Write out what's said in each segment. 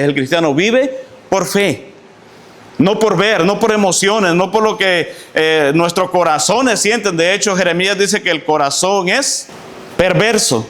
El cristiano vive por fe. No por ver, no por emociones, no por lo que nuestros corazones sienten. De hecho, Jeremías dice que el corazón es perverso.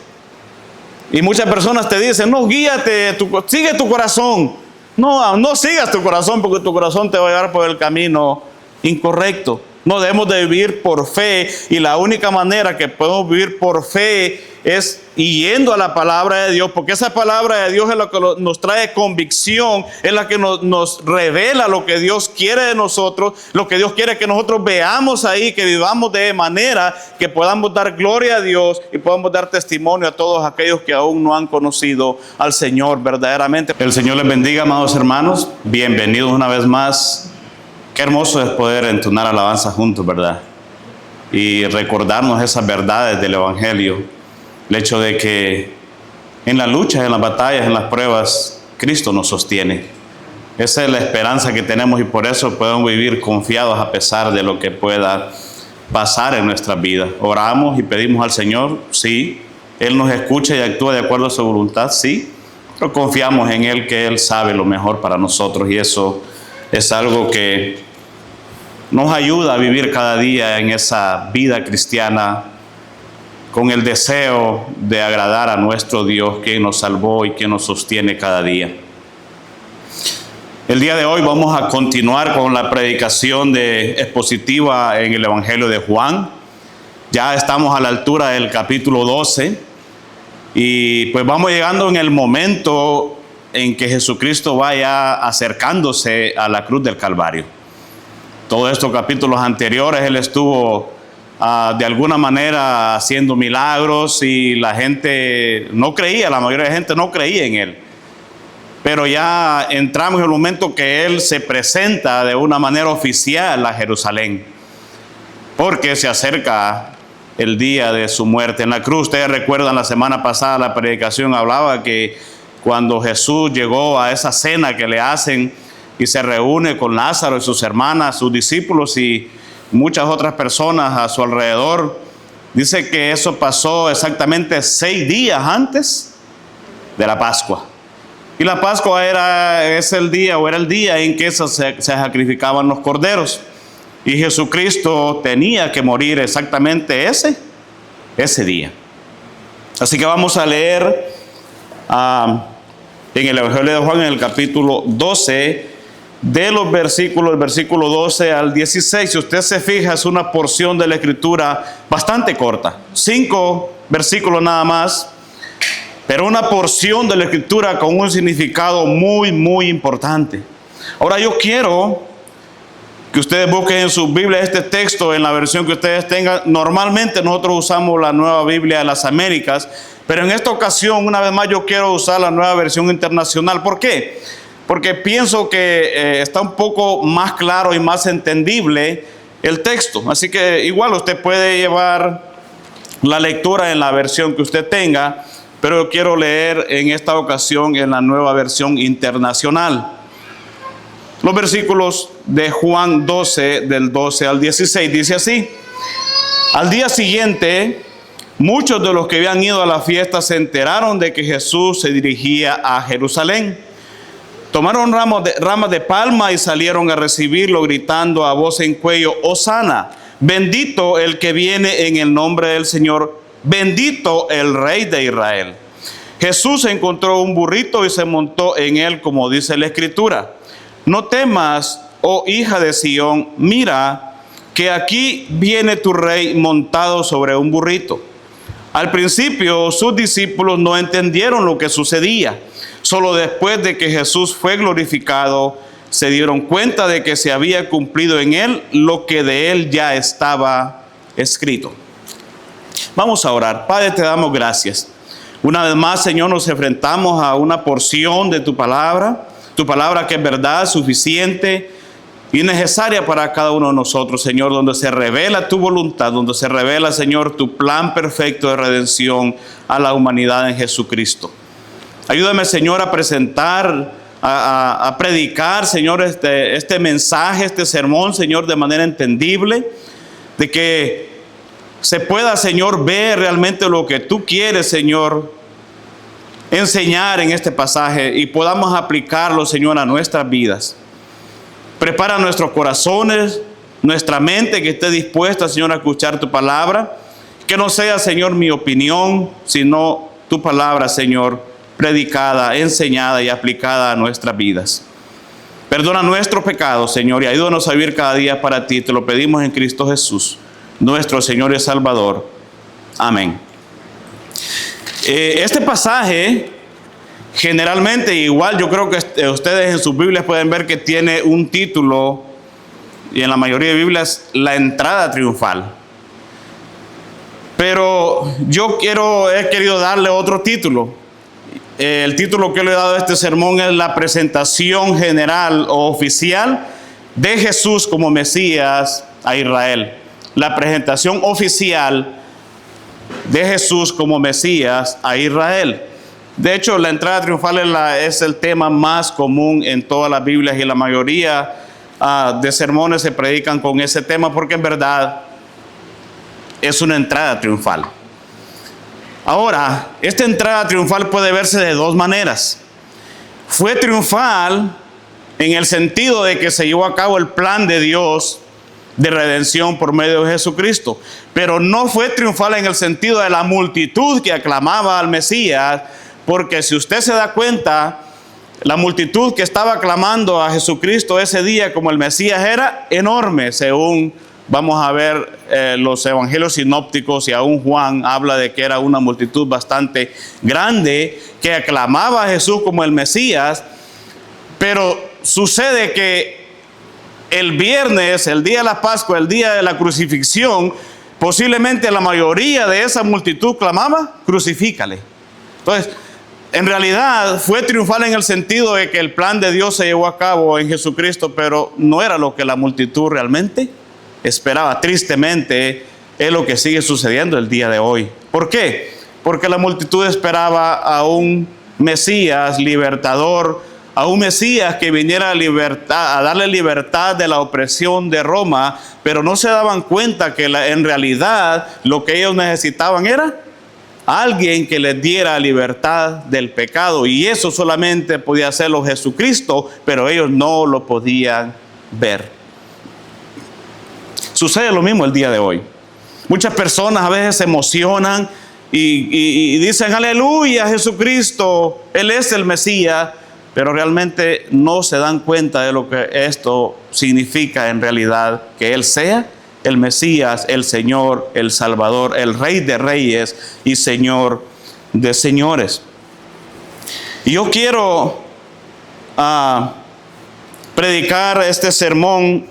Y muchas personas te dicen, no, guíate, sigue tu corazón. No sigas tu corazón, porque tu corazón te va a llevar por el camino incorrecto. No debemos de vivir por fe, y la única manera que podemos vivir por fe es yendo a la palabra de Dios, porque esa palabra de Dios es la que nos trae convicción, es la que nos revela lo que Dios quiere de nosotros, lo que Dios quiere que nosotros veamos ahí, que vivamos de manera que podamos dar gloria a Dios y podamos dar testimonio a todos aquellos que aún no han conocido al Señor verdaderamente. El Señor les bendiga, amados hermanos. Bienvenidos una vez más. Qué hermoso es poder entonar alabanza juntos, ¿verdad? Y recordarnos esas verdades del Evangelio. El hecho de que en las luchas, en las batallas, en las pruebas, Cristo nos sostiene. Esa es la esperanza que tenemos, y por eso podemos vivir confiados a pesar de lo que pueda pasar en nuestras vidas. Oramos y pedimos al Señor, sí. Él nos escucha y actúa de acuerdo a su voluntad, sí. Pero confiamos en Él, que Él sabe lo mejor para nosotros, y eso es algo que nos ayuda a vivir cada día en esa vida cristiana con el deseo de agradar a nuestro Dios, que nos salvó y que nos sostiene cada día. El día de hoy vamos a continuar con la predicación expositiva en el Evangelio de Juan. Ya estamos a la altura del capítulo 12 y pues vamos llegando en el momento en que Jesucristo vaya acercándose a la cruz del Calvario. Todos estos capítulos anteriores Él estuvo de alguna manera haciendo milagros, y la gente no creía, la mayoría de la gente no creía en Él. Pero ya entramos en el momento que Él se presenta de una manera oficial a Jerusalén, porque se acerca el día de su muerte en la cruz. Ustedes recuerdan, la semana pasada la predicación hablaba que cuando Jesús llegó a esa cena que le hacen y se reúne con Lázaro y sus hermanas, sus discípulos y muchas otras personas a su alrededor, dice que eso pasó exactamente 6 días antes de la Pascua. Y la Pascua era el día en que se sacrificaban los corderos. Y Jesucristo tenía que morir exactamente ese día. Así que vamos a leer en el Evangelio de Juan, en el capítulo 12, de los versículos, el versículo 12 al 16. Si usted se fija, es una porción de la Escritura bastante corta, 5 versículos nada más, pero una porción de la Escritura con un significado muy, muy importante. Ahora yo quiero que ustedes busquen en sus Biblias este texto en la versión que ustedes tengan. Normalmente nosotros usamos la Nueva Biblia de las Américas, pero en esta ocasión, una vez más, yo quiero usar la Nueva Versión Internacional. ¿Por qué? Porque pienso que está un poco más claro y más entendible el texto. Así que igual usted puede llevar la lectura en la versión que usted tenga, pero yo quiero leer en esta ocasión en la Nueva Versión Internacional. Los versículos de Juan 12, del 12 al 16, dice así: Al día siguiente, muchos de los que habían ido a la fiesta se enteraron de que Jesús se dirigía a Jerusalén. Tomaron ramas de palma y salieron a recibirlo, gritando a voz en cuello: Hosana, bendito el que viene en el nombre del Señor, bendito el Rey de Israel. Jesús encontró un burrito y se montó en él, como dice la Escritura. No temas, oh hija de Sión, mira que aquí viene tu rey montado sobre un burrito. Al principio sus discípulos no entendieron lo que sucedía. Solo después de que Jesús fue glorificado, se dieron cuenta de que se había cumplido en él lo que de él ya estaba escrito. Vamos a orar. Padre, te damos gracias. Una vez más, Señor, nos enfrentamos a una porción de tu palabra que es verdad, suficiente y necesaria para cada uno de nosotros, Señor, donde se revela tu voluntad, donde se revela, Señor, tu plan perfecto de redención a la humanidad en Jesucristo. Ayúdame, Señor, a presentar, a predicar, Señor, este mensaje, este sermón, Señor, de manera entendible, de que se pueda, Señor, ver realmente lo que tú quieres, Señor, enseñar en este pasaje y podamos aplicarlo, Señor, a nuestras vidas. Prepara nuestros corazones, nuestra mente, que esté dispuesta, Señor, a escuchar tu palabra. Que no sea, Señor, mi opinión, sino tu palabra, Señor, predicada, enseñada y aplicada a nuestras vidas. Perdona nuestros pecados, Señor, y ayúdanos a vivir cada día para ti. Te lo pedimos en Cristo Jesús, nuestro Señor y Salvador. Amén. Este pasaje, generalmente, igual yo creo que ustedes en sus Biblias pueden ver que tiene un título, y en la mayoría de Biblias, la entrada triunfal. Pero yo he querido darle otro título. El título que le he dado a este sermón es la presentación general o oficial de Jesús como Mesías a Israel. La presentación oficial de Jesús como Mesías a Israel. De hecho, la entrada triunfal es el tema más común en todas las Biblias, y la mayoría de sermones se predican con ese tema porque en verdad es una entrada triunfal. Ahora, esta entrada triunfal puede verse de dos maneras. Fue triunfal en el sentido de que se llevó a cabo el plan de Dios de redención por medio de Jesucristo, pero no fue triunfal en el sentido de la multitud que aclamaba al Mesías, porque si usted se da cuenta, la multitud que estaba aclamando a Jesucristo ese día como el Mesías era enorme, según vamos a ver los evangelios sinópticos, y aún Juan habla de que era una multitud bastante grande que aclamaba a Jesús como el Mesías. Pero sucede que el viernes, el día de la Pascua, el día de la crucifixión, posiblemente la mayoría de esa multitud clamaba: crucifícale. Entonces, en realidad fue triunfal en el sentido de que el plan de Dios se llevó a cabo en Jesucristo, pero no era lo que la multitud realmente esperaba. Tristemente es lo que sigue sucediendo el día de hoy. ¿Por qué? Porque la multitud esperaba a un Mesías libertador, a un Mesías que viniera a darle libertad de la opresión de Roma, pero no se daban cuenta que en realidad lo que ellos necesitaban era alguien que les diera libertad del pecado, y eso solamente podía hacerlo Jesucristo, pero ellos no lo podían ver. Sucede lo mismo el día de hoy. Muchas personas a veces se emocionan y dicen: aleluya, Jesucristo, Él es el Mesías, pero realmente no se dan cuenta de lo que esto significa en realidad, que Él sea el Mesías, el Señor, el Salvador, el Rey de Reyes y Señor de Señores. Y yo quiero predicar este sermón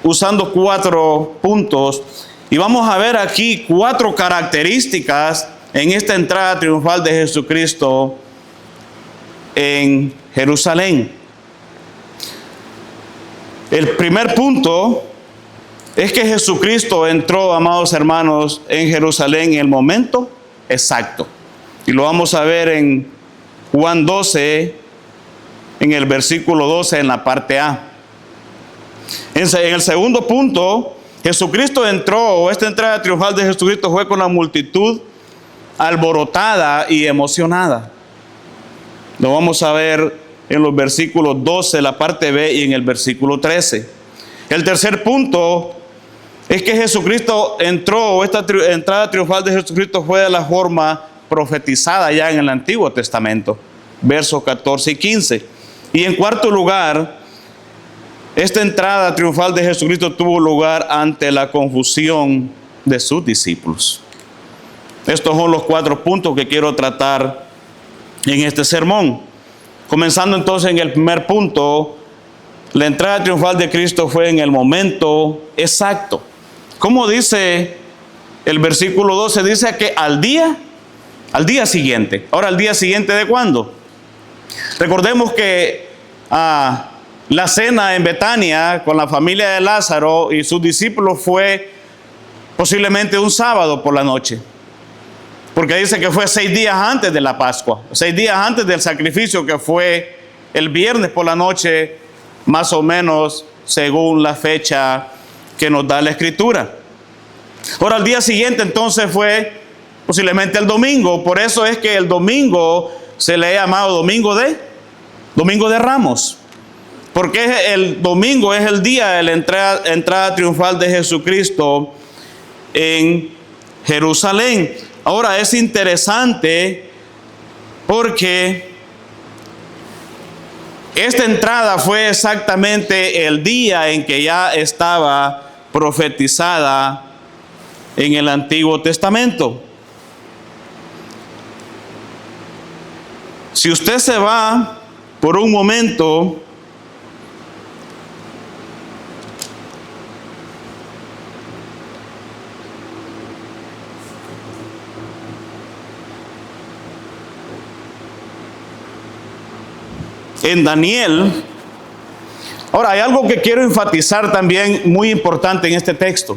usando 4 puntos, y vamos a ver aquí 4 características en esta entrada triunfal de Jesucristo en Jerusalén. El primer punto es que Jesucristo entró, amados hermanos, en Jerusalén en el momento exacto. Y lo vamos a ver en Juan 12, en el versículo 12, en la parte A. En el segundo punto, Jesucristo entró, o esta entrada triunfal de Jesucristo fue con la multitud alborotada y emocionada. Lo vamos a ver en los versículos 12, la parte B, y en el versículo 13. El tercer punto es que Jesucristo entró, o esta entrada triunfal de Jesucristo fue de la forma profetizada ya en el Antiguo Testamento, versos 14 y 15. Y en cuarto lugar, esta entrada triunfal de Jesucristo tuvo lugar ante la confusión de sus discípulos. Estos son los 4 puntos que quiero tratar en este sermón. Comenzando entonces en el primer punto, la entrada triunfal de Cristo fue en el momento exacto. ¿Cómo dice el versículo 12? Dice que al día siguiente. Ahora, ¿al día siguiente de cuándo? Recordemos que la cena en Betania con la familia de Lázaro y sus discípulos fue posiblemente un sábado por la noche, porque dice que fue 6 días antes de la Pascua, 6 días antes del sacrificio, que fue el viernes por la noche, más o menos según la fecha que nos da la Escritura. Ahora, al día siguiente entonces fue posiblemente el domingo. Por eso es que el domingo se le ha llamado Domingo de Ramos. Porque el domingo es el día de la entrada triunfal de Jesucristo en Jerusalén. Ahora es interesante porque esta entrada fue exactamente el día en que ya estaba profetizada en el Antiguo Testamento. Si usted se va por un momento en Daniel. Ahora, hay algo que quiero enfatizar también muy importante en este texto,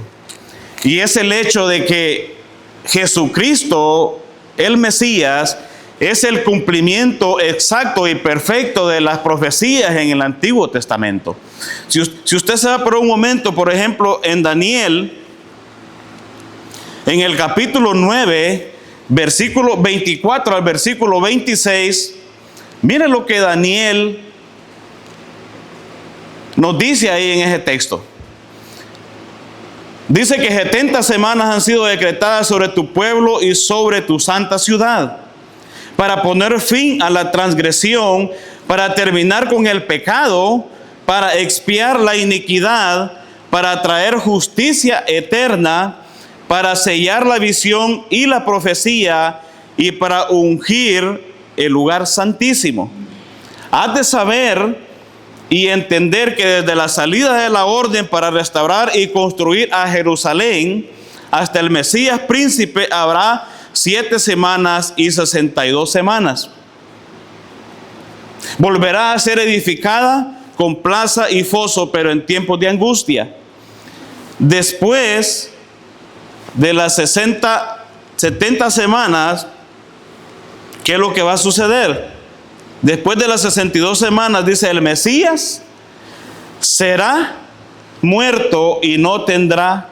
y es el hecho de que Jesucristo, el Mesías, es el cumplimiento exacto y perfecto de las profecías en el Antiguo Testamento. Si usted se va por un momento, por ejemplo, en Daniel, en el capítulo 9, versículo 24 al versículo 26, miren lo que Daniel nos dice ahí en ese texto. Dice que 70 semanas han sido decretadas sobre tu pueblo y sobre tu santa ciudad, para poner fin a la transgresión, para terminar con el pecado, para expiar la iniquidad, para traer justicia eterna, para sellar la visión y la profecía, y para ungir el lugar santísimo. Has de saber y entender que desde la salida de la orden para restaurar y construir a Jerusalén hasta el Mesías príncipe habrá 7 semanas y 62 semanas. Volverá a ser edificada con plaza y foso, pero en tiempos de angustia. Después de las 70 semanas, ¿qué es lo que va a suceder? Después de las 62 semanas, dice, el Mesías será muerto y no tendrá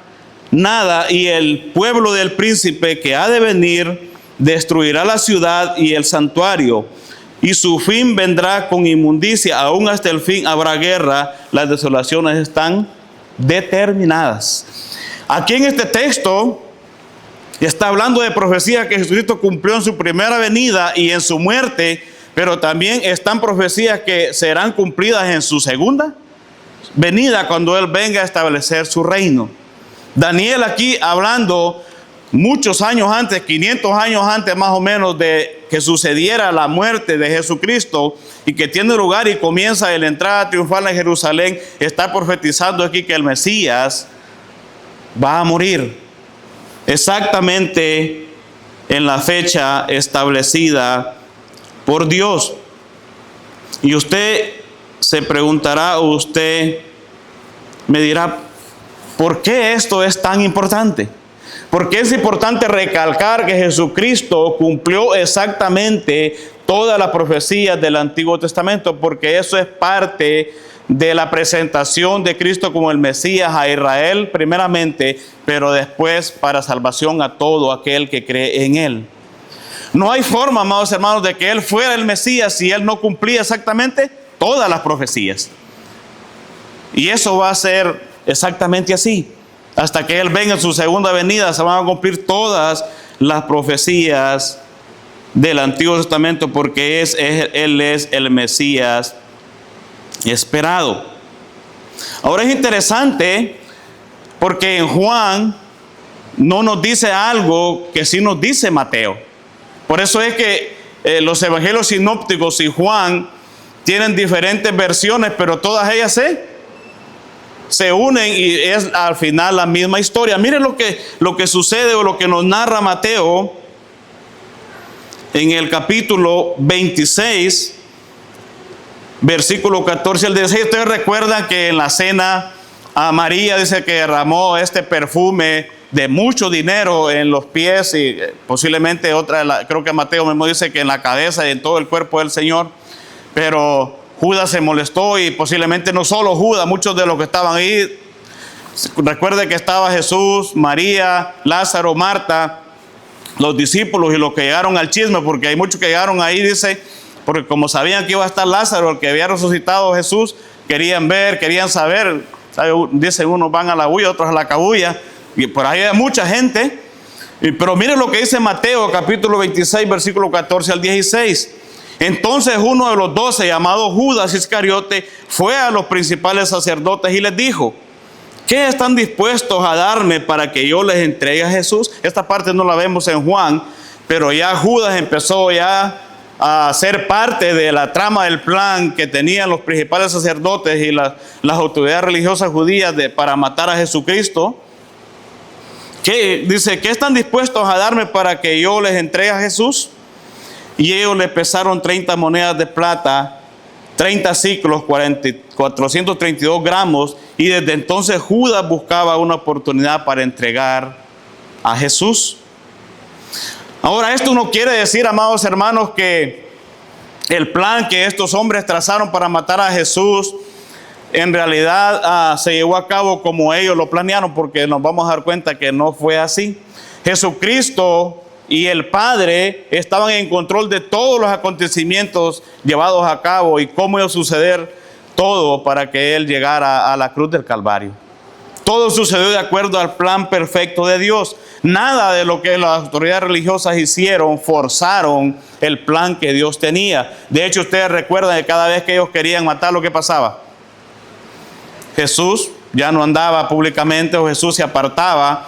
nada, y el pueblo del príncipe que ha de venir destruirá la ciudad y el santuario, y su fin vendrá con inmundicia, aún hasta el fin habrá guerra, las desolaciones están determinadas. Aquí en este texto está hablando de profecías que Jesucristo cumplió en su primera venida y en su muerte, pero también están profecías que serán cumplidas en su segunda venida, cuando Él venga a establecer su reino. Daniel aquí hablando muchos años antes, 500 años antes más o menos de que sucediera la muerte de Jesucristo y que tiene lugar y comienza la entrada triunfal en Jerusalén, está profetizando aquí que el Mesías va a morir exactamente en la fecha establecida por Dios. Y usted se preguntará, o usted me dirá, ¿por qué esto es tan importante? ¿Por qué es importante recalcar que Jesucristo cumplió exactamente todas las profecías del Antiguo Testamento? Porque eso es parte de la presentación de Cristo como el Mesías a Israel primeramente, pero después para salvación a todo aquel que cree en Él. No hay forma, amados hermanos, de que Él fuera el Mesías si Él no cumplía exactamente todas las profecías. Y eso va a ser exactamente así. Hasta que Él venga en su segunda venida, se van a cumplir todas las profecías del Antiguo Testamento, porque Él es el Mesías esperado. Ahora es interesante porque en Juan no nos dice algo que sí nos dice Mateo. Por eso es que los evangelios sinópticos y Juan tienen diferentes versiones, pero todas ellas se unen y es al final la misma historia. Miren lo que sucede o lo que nos narra Mateo en el capítulo 26, versículo 14 al 16. Ustedes recuerdan que en la cena a María dice que derramó este perfume de mucho dinero en los pies y posiblemente creo que Mateo mismo dice que en la cabeza y en todo el cuerpo del Señor. Pero Judas se molestó, y posiblemente no solo Judas, muchos de los que estaban ahí. Recuerde que estaba Jesús, María, Lázaro, Marta, los discípulos y los que llegaron al chisme, porque hay muchos que llegaron ahí, dice, porque como sabían que iba a estar Lázaro, el que había resucitado a Jesús, querían ver, querían saber. ¿Sabe? Dicen unos van a la bulla, otros a la cabulla, y por ahí hay mucha gente. Pero miren lo que dice Mateo capítulo 26, versículo 14 al 16. Entonces uno de los 12, llamado Judas Iscariote, fue a los principales sacerdotes y les dijo: ¿qué están dispuestos a darme para que yo les entregue a Jesús? Esta parte no la vemos en Juan, pero ya Judas empezó ya a ser parte de la trama del plan que tenían los principales sacerdotes y las autoridades religiosas judías para matar a Jesucristo. Dice: ¿qué están dispuestos a darme para que yo les entregue a Jesús? Y ellos le pesaron 30 monedas de plata, 30 ciclos, 432 gramos, y desde entonces Judas buscaba una oportunidad para entregar a Jesús. Ahora, esto no quiere decir, amados hermanos, que el plan que estos hombres trazaron para matar a Jesús en realidad se llevó a cabo como ellos lo planearon, porque nos vamos a dar cuenta que no fue así. Jesucristo y el Padre estaban en control de todos los acontecimientos llevados a cabo y cómo iba a suceder todo para que Él llegara a la cruz del Calvario. Todo sucedió de acuerdo al plan perfecto de Dios. Nada de lo que las autoridades religiosas hicieron forzaron el plan que Dios tenía. De hecho, ustedes recuerdan que cada vez que ellos querían matarlo, ¿qué pasaba? Jesús ya no andaba públicamente, o Jesús se apartaba,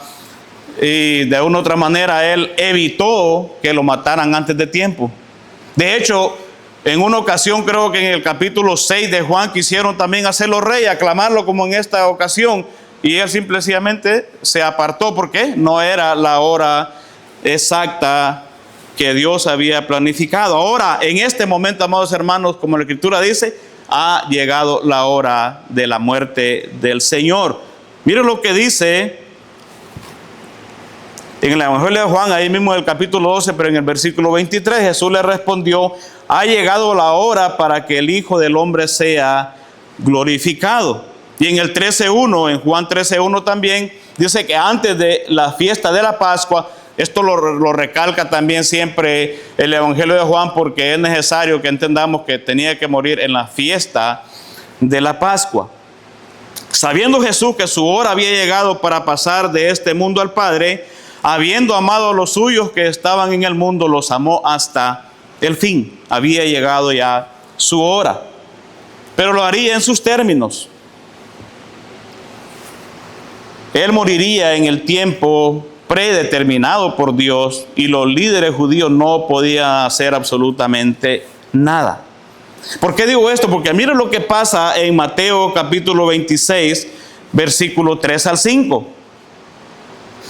y de una u otra manera Él evitó que lo mataran antes de tiempo. De hecho, en una ocasión, creo que en el capítulo 6 de Juan, quisieron también hacerlo rey, aclamarlo como en esta ocasión, y Él simplemente se apartó porque no era la hora exacta que Dios había planificado. Ahora, en este momento, amados hermanos, como la Escritura dice, ha llegado la hora de la muerte del Señor. Miren lo que dice en el Evangelio de Juan, ahí mismo en el capítulo 12, pero en el versículo 23, Jesús le respondió: ha llegado la hora para que el Hijo del Hombre sea glorificado. Y en el 13:1, en Juan 13:1 también, dice que antes de la fiesta de la Pascua, esto lo recalca también siempre el Evangelio de Juan, porque es necesario que entendamos que tenía que morir en la fiesta de la Pascua. Sabiendo Jesús que su hora había llegado para pasar de este mundo al Padre, habiendo amado a los suyos que estaban en el mundo, los amó hasta el fin. Había llegado ya su hora, pero lo haría en sus términos. Él moriría en el tiempo predeterminado por Dios, y los líderes judíos no podían hacer absolutamente nada. ¿Por qué digo esto? Porque miren lo que pasa en Mateo capítulo 26, versículo 3 al 5.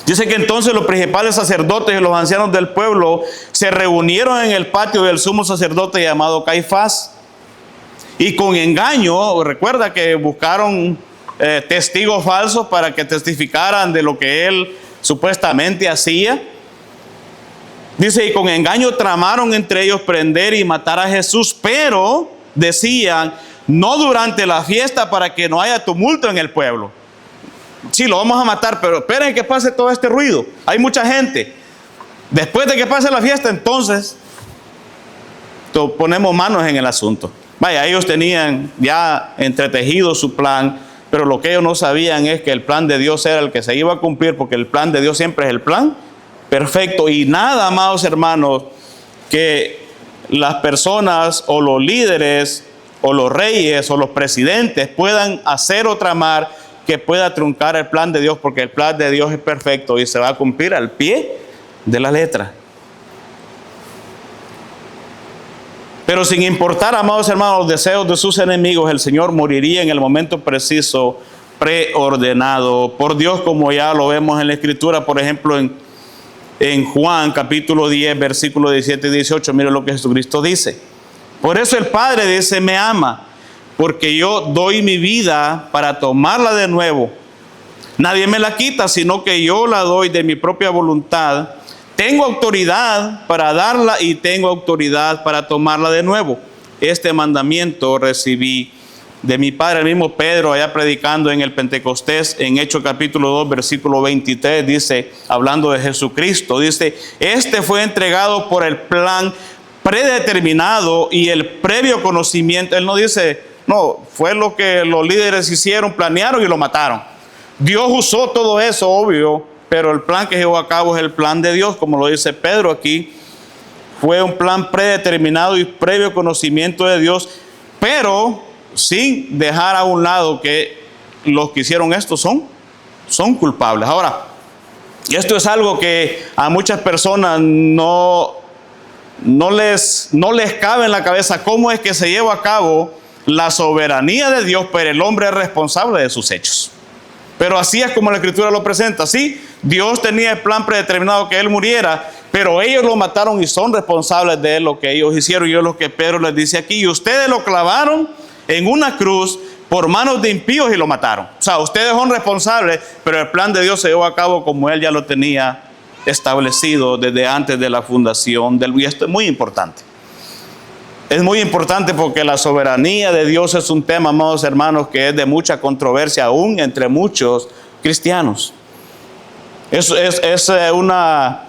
Dice que entonces los principales sacerdotes y los ancianos del pueblo se reunieron en el patio del sumo sacerdote llamado Caifás, y con engaño, recuerda que buscaron testigos falsos para que testificaran de lo que él supuestamente hacía. Dice: y con engaño tramaron entre ellos prender y matar a Jesús, pero decían: no durante la fiesta, para que no haya tumulto en el pueblo. Sí, lo vamos a matar, pero esperen que pase todo este ruido, hay mucha gente. Después de que pase la fiesta, entonces ponemos manos en el asunto. Vaya, ellos tenían ya entretejido su plan, pero lo que ellos no sabían es que el plan de Dios era el que se iba a cumplir, porque el plan de Dios siempre es el plan perfecto. Y nada, amados hermanos, que las personas o los líderes o los reyes o los presidentes puedan hacer o tramar que pueda truncar el plan de Dios, porque el plan de Dios es perfecto y se va a cumplir al pie de la letra. Pero sin importar, amados hermanos, los deseos de sus enemigos, el Señor moriría en el momento preciso, preordenado por Dios, como ya lo vemos en la Escritura. Por ejemplo, en Juan capítulo 10, versículos 17 y 18, miren lo que Jesucristo dice. Por eso el Padre dice: me ama, porque yo doy mi vida para tomarla de nuevo. Nadie me la quita, sino que yo la doy de mi propia voluntad. Tengo autoridad para darla y tengo autoridad para tomarla de nuevo. Este mandamiento recibí de mi Padre. El mismo Pedro, allá predicando en el Pentecostés, en Hechos capítulo 2, versículo 23, dice, hablando de Jesucristo, dice: este fue entregado por el plan predeterminado y el previo conocimiento. Él no dice, no, fue lo que los líderes hicieron, planearon y lo mataron. Dios usó todo eso, obvio, pero el plan que llevó a cabo es el plan de Dios, como lo dice Pedro aquí. Fue un plan predeterminado y previo conocimiento de Dios, pero sin dejar a un lado que los que hicieron esto son culpables. Ahora, esto es algo que a muchas personas no les cabe en la cabeza. ¿Cómo es que se lleva a cabo la soberanía de Dios, pero el hombre es responsable de sus hechos? Pero así es como la Escritura lo presenta. Sí, Dios tenía el plan predeterminado que Él muriera, pero ellos lo mataron y son responsables de lo que ellos hicieron. Y es lo que Pedro les dice aquí: y ustedes lo clavaron en una cruz por manos de impíos y lo mataron. O sea, ustedes son responsables, pero el plan de Dios se llevó a cabo como Él ya lo tenía establecido desde antes de la fundación del mundo. Y esto es muy importante. Es muy importante porque la soberanía de Dios es un tema, amados hermanos, que es de mucha controversia aún entre muchos cristianos. Es una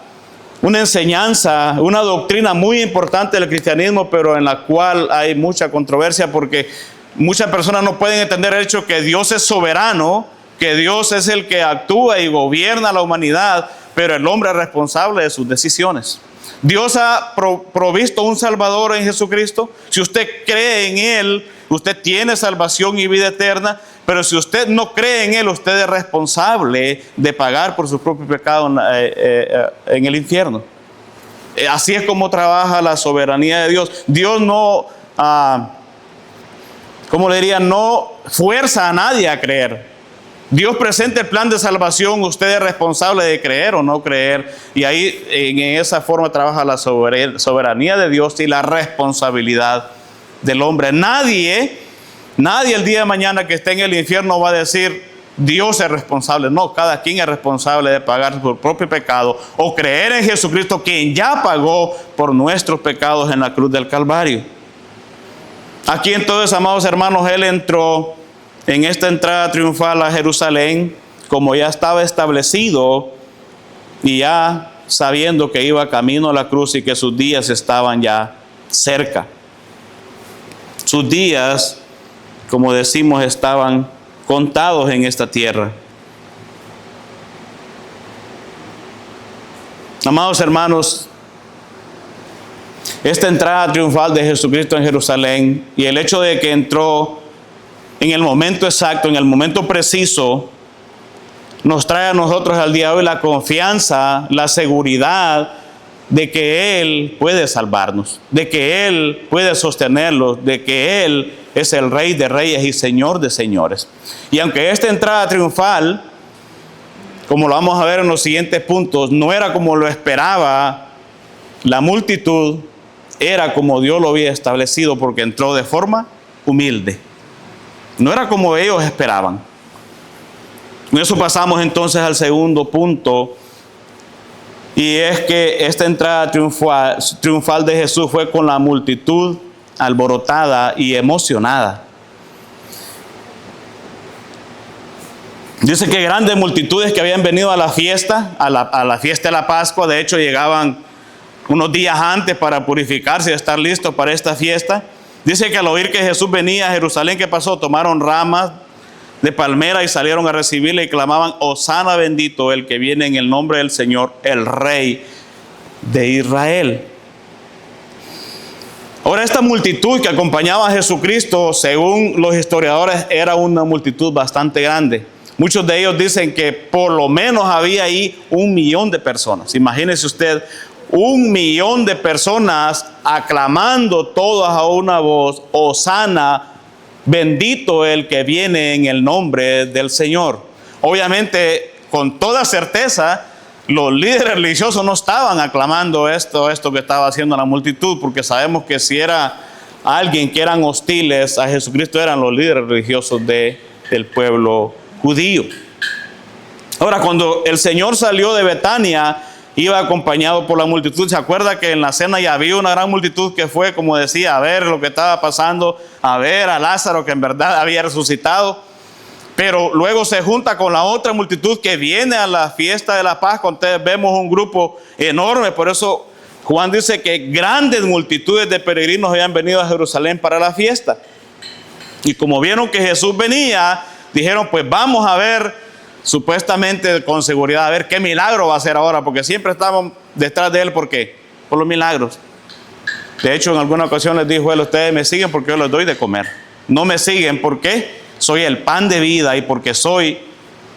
enseñanza, una doctrina muy importante del cristianismo, pero en la cual hay mucha controversia porque muchas personas no pueden entender el hecho que Dios es soberano, que Dios es el que actúa y gobierna la humanidad, pero el hombre es responsable de sus decisiones. Dios ha provisto un Salvador en Jesucristo. Si usted cree en Él, usted tiene salvación y vida eterna. Pero si usted no cree en Él, usted es responsable de pagar por su propio pecado en el infierno. Así es como trabaja la soberanía de Dios. Dios no, ¿cómo le diría? No fuerza a nadie a creer. Dios presenta el plan de salvación, usted es responsable de creer o no creer. Y ahí en esa forma trabaja la soberanía de Dios y la responsabilidad del hombre. Nadie el día de mañana que esté en el infierno va a decir: Dios es responsable. No, cada quien es responsable de pagar su propio pecado o creer en Jesucristo, quien ya pagó por nuestros pecados en la cruz del Calvario. Aquí entonces, amados hermanos, Él entró en esta entrada triunfal a Jerusalén, como ya estaba establecido y ya sabiendo que iba camino a la cruz y que sus días estaban ya cerca. Sus días, como decimos, estaban contados en esta tierra. Amados hermanos, esta entrada triunfal de Jesucristo en Jerusalén y el hecho de que entró en el momento exacto, en el momento preciso, nos trae a nosotros al día de hoy la confianza, la seguridad de que Él puede salvarnos, de que Él puede sostenerlos, de que Él es el Rey de Reyes y Señor de Señores. Y aunque esta entrada triunfal, como lo vamos a ver en los siguientes puntos, no era como lo esperaba la multitud, era como Dios lo había establecido, porque entró de forma humilde. No era como ellos esperaban. Con eso pasamos entonces al segundo punto, y es que esta entrada triunfal de Jesús fue con la multitud alborotada y emocionada. Dice que grandes multitudes que habían venido a la fiesta, a la fiesta de la Pascua, de hecho llegaban unos días antes para purificarse y estar listos para esta fiesta. Dice que al oír que Jesús venía a Jerusalén, ¿qué pasó? Tomaron ramas de palmera y salieron a recibirle y clamaban: Hosana bendito el que viene en el nombre del Señor, el Rey de Israel. Ahora, esta multitud que acompañaba a Jesucristo, según los historiadores, era una multitud bastante grande. Muchos de ellos dicen que por lo menos había ahí 1 millón de personas. Imagínese usted, 1 millón de personas aclamando todas a una voz: Hosana, bendito el que viene en el nombre del Señor. Obviamente, con toda certeza, los líderes religiosos no estaban aclamando esto que estaba haciendo la multitud, porque sabemos que si era alguien que eran hostiles a Jesucristo, eran los líderes religiosos del pueblo judío. Ahora, cuando el Señor salió de Betania iba acompañado por la multitud. ¿Se acuerda que en la cena ya había una gran multitud que fue, como decía, a ver lo que estaba pasando, a ver a Lázaro que en verdad había resucitado? Pero luego se junta con la otra multitud que viene a la fiesta de la Pascua. Entonces vemos un grupo enorme. Por eso Juan dice que grandes multitudes de peregrinos habían venido a Jerusalén para la fiesta. Y como vieron que Jesús venía, dijeron, pues vamos a ver, supuestamente con seguridad, a ver qué milagro va a hacer ahora, porque siempre estaban detrás de él. ¿Por qué? Por los milagros. De hecho, en alguna ocasión les dijo él, ustedes me siguen porque yo les doy de comer. No me siguen porque soy el pan de vida y porque soy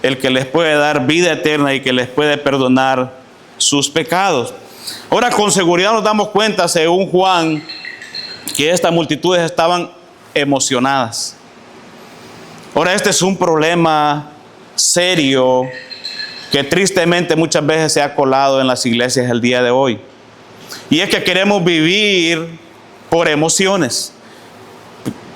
el que les puede dar vida eterna y que les puede perdonar sus pecados. Ahora, con seguridad nos damos cuenta, según Juan, que estas multitudes estaban emocionadas. Ahora, este es un problema serio que tristemente muchas veces se ha colado en las iglesias el día de hoy. Y es que queremos vivir por emociones.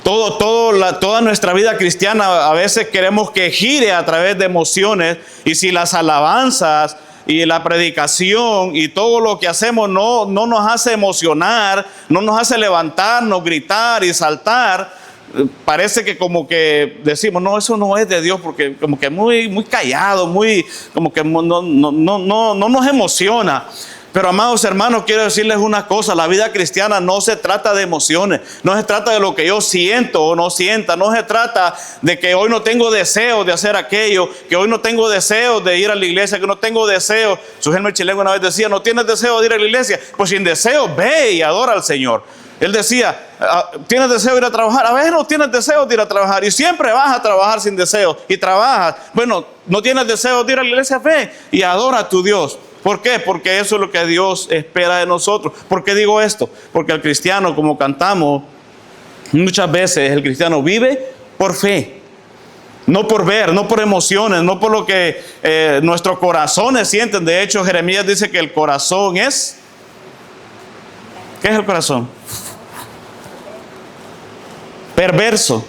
Toda nuestra vida cristiana a veces queremos que gire a través de emociones, y si las alabanzas y la predicación y todo lo que hacemos no nos hace emocionar, no nos hace levantarnos, gritar y saltar, parece que como que decimos, no, eso no es de Dios, porque como que muy callado, como que no nos emociona. Pero amados hermanos, quiero decirles una cosa, la vida cristiana no se trata de emociones, no se trata de lo que yo siento o no sienta, no se trata de que hoy no tengo deseo de hacer aquello, que hoy no tengo deseo de ir a la iglesia, que no tengo deseo. Su Helmer Chileno una vez decía, no tienes deseo de ir a la iglesia, pues sin deseo ve y adora al Señor. Él decía, ¿tienes deseo de ir a trabajar? A veces no tienes deseo de ir a trabajar y siempre vas a trabajar sin deseo y trabajas. Bueno, no tienes deseo de ir a la iglesia, ve y adora a tu Dios. ¿Por qué? Porque eso es lo que Dios espera de nosotros. ¿Por qué digo esto? Porque el cristiano, como cantamos, muchas veces el cristiano vive por fe. No por ver, no por emociones, no por lo que nuestros corazones sienten. De hecho, Jeremías dice que el corazón es... ¿Qué es el corazón? Perverso.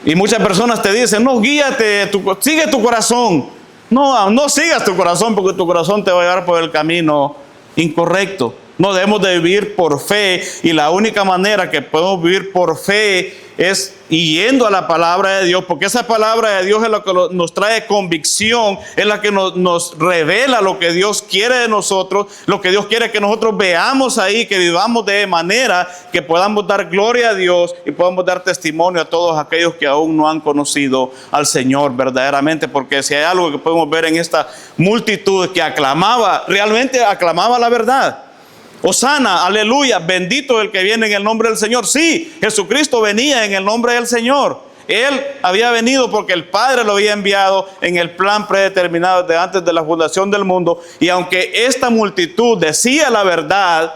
Y muchas personas te dicen, no, guíate, sigue tu corazón. No sigas tu corazón, porque tu corazón te va a llevar por el camino incorrecto. No, debemos de vivir por fe, y la única manera que podemos vivir por fe es yendo a la palabra de Dios, porque esa palabra de Dios es la que nos trae convicción, es la que nos revela lo que Dios quiere de nosotros, lo que Dios quiere que nosotros veamos ahí, que vivamos de manera que podamos dar gloria a Dios y podamos dar testimonio a todos aquellos que aún no han conocido al Señor verdaderamente. Porque si hay algo que podemos ver en esta multitud que realmente aclamaba la verdad. Hosana, aleluya, bendito el que viene en el nombre del Señor. Sí, Jesucristo venía en el nombre del Señor. Él había venido porque el Padre lo había enviado en el plan predeterminado de antes de la fundación del mundo. Y aunque esta multitud decía la verdad,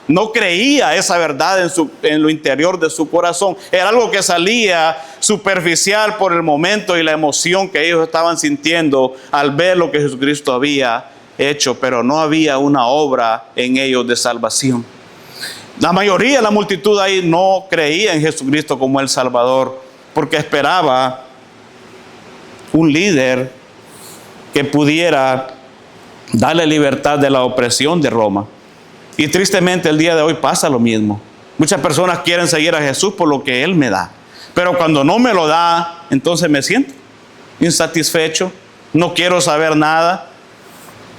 no creía esa verdad en lo interior de su corazón. Era algo que salía superficial por el momento y la emoción que ellos estaban sintiendo al ver lo que Jesucristo había hecho, pero no había una obra en ellos de salvación. La mayoría, la multitud ahí no creía en Jesucristo como el Salvador, porque esperaba un líder que pudiera darle libertad de la opresión de Roma. Y tristemente el día de hoy pasa lo mismo. Muchas personas quieren seguir a Jesús por lo que Él me da, pero cuando no me lo da, entonces me siento insatisfecho, no quiero saber nada.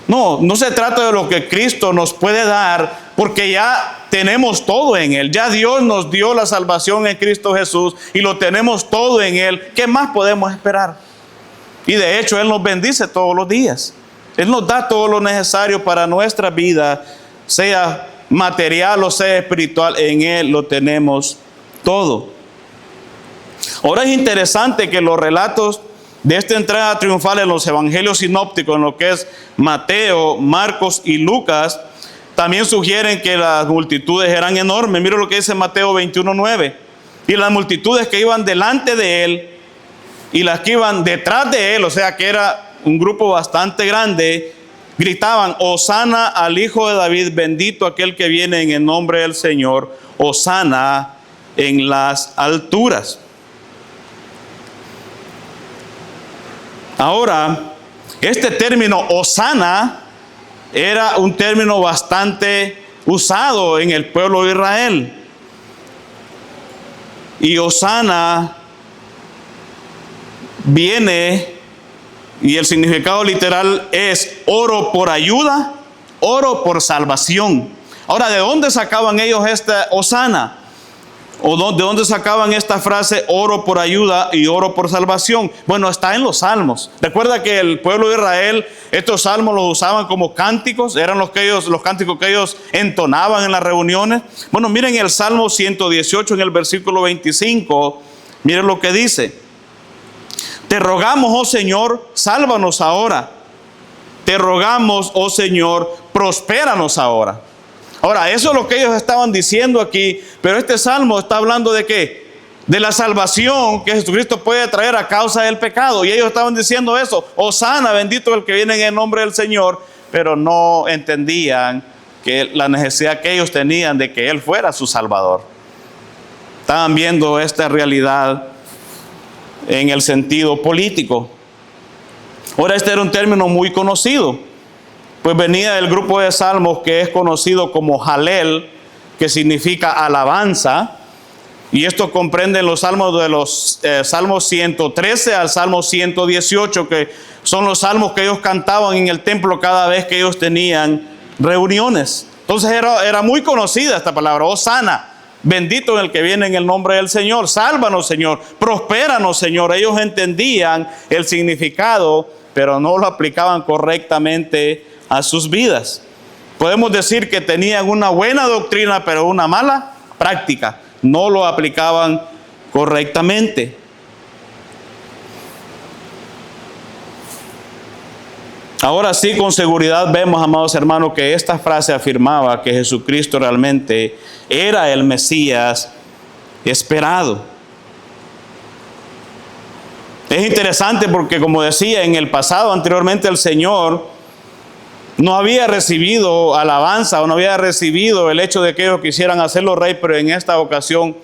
No se trata de lo que Cristo nos puede dar, porque ya tenemos todo en Él. Ya Dios nos dio la salvación en Cristo Jesús y lo tenemos todo en Él. ¿Qué más podemos esperar? Y de hecho Él nos bendice todos los días. Él nos da todo lo necesario para nuestra vida, sea material o sea espiritual. En Él lo tenemos todo. Ahora es interesante que los relatos de esta entrada triunfal en los evangelios sinópticos, en lo que es Mateo, Marcos y Lucas, también sugieren que las multitudes eran enormes. Mira lo que dice Mateo 21:9. Y las multitudes que iban delante de Él y las que iban detrás de Él, o sea que era un grupo bastante grande, gritaban: Hosana al Hijo de David, bendito aquel que viene en el nombre del Señor, Hosana en las alturas. Ahora, este término Hosana era un término bastante usado en el pueblo de Israel. Y Hosana viene, y el significado literal es oro por ayuda, oro por salvación. Ahora, ¿de dónde sacaban ellos esta Hosana? ¿O de dónde sacaban esta frase oro por ayuda y oro por salvación? Bueno, está en los salmos. Recuerda que el pueblo de Israel, estos salmos los usaban como cánticos, eran los cánticos que ellos entonaban en las reuniones. Bueno, miren el Salmo 118 en el versículo 25, miren lo que dice: te rogamos, oh Señor, sálvanos ahora. Te rogamos, oh Señor, prospéranos ahora. Ahora, eso es lo que ellos estaban diciendo aquí, pero este salmo está hablando de ¿qué? De la salvación que Jesucristo puede traer a causa del pecado. Y ellos estaban diciendo eso: Hosana, bendito el que viene en el nombre del Señor, pero no entendían que la necesidad que ellos tenían de que Él fuera su Salvador. Estaban viendo esta realidad en el sentido político. Ahora, este era un término muy conocido, pues venía del grupo de salmos que es conocido como Jalel, que significa alabanza, y esto comprende los salmos de los salmos 113 al salmo 118, que son los salmos que ellos cantaban en el templo cada vez que ellos tenían reuniones. Entonces era muy conocida esta palabra, Hosana, bendito el que viene en el nombre del Señor, sálvanos Señor, prospéranos Señor. Ellos entendían el significado, pero no lo aplicaban correctamente a sus vidas. Podemos decir que tenían una buena doctrina, pero una mala práctica. No lo aplicaban correctamente. Ahora sí, con seguridad vemos, amados hermanos, que esta frase afirmaba que Jesucristo realmente era el Mesías esperado. Es interesante porque, como decía, en el pasado, anteriormente, el Señor no había recibido alabanza o no había recibido el hecho de que ellos quisieran hacerlo rey, pero en esta ocasión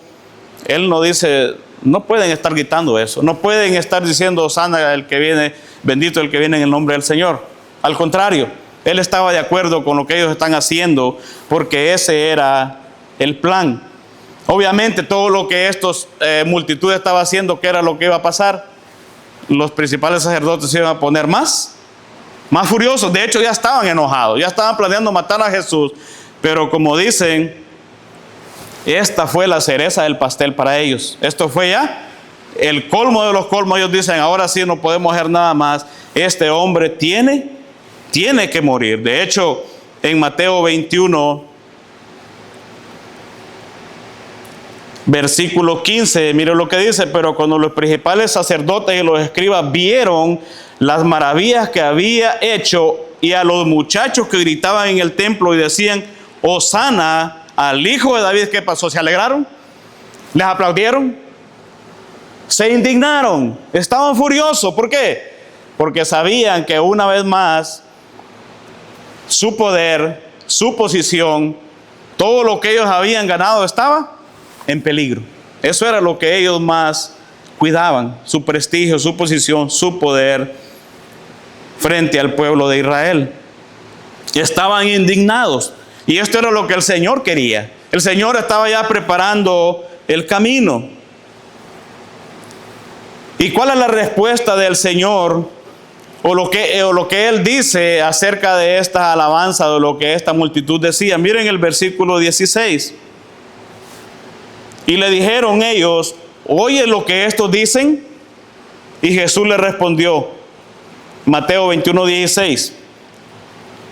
Él nos dice: no pueden estar gritando eso, no pueden estar diciendo Hosana el que viene, bendito el que viene en el nombre del Señor. Al contrario, Él estaba de acuerdo con lo que ellos están haciendo, porque ese era el plan. Obviamente todo lo que estos multitudes estaba haciendo, ¿qué era lo que iba a pasar? Los principales sacerdotes se iban a poner más furiosos. De hecho, ya estaban enojados, ya estaban planeando matar a Jesús. Pero como dicen, esta fue la cereza del pastel para ellos. Esto fue ya el colmo de los colmos. Ellos dicen: ahora sí no podemos hacer nada más. Este hombre tiene que morir. De hecho, en Mateo 21, versículo 15, mire lo que dice: pero cuando los principales sacerdotes y los escribas vieron las maravillas que había hecho, y a los muchachos que gritaban en el templo y decían: Hosana al Hijo de David, ¿qué pasó? ¿Se alegraron? ¿Les aplaudieron? Se indignaron, estaban furiosos. ¿Por qué? Porque sabían que una vez más su poder, su posición, todo lo que ellos habían ganado estaba en peligro. Eso era lo que ellos más cuidaban: su prestigio, su posición, su poder frente al pueblo de Israel. Estaban indignados, y esto era lo que el Señor quería. El Señor estaba ya preparando el camino. ¿Y cuál es la respuesta del Señor, o lo que Él dice acerca de esta alabanza, de lo que esta multitud decía? Miren el versículo 16. Y le dijeron ellos: ¿oye lo que estos dicen? Y Jesús le respondió, Mateo 21, 16: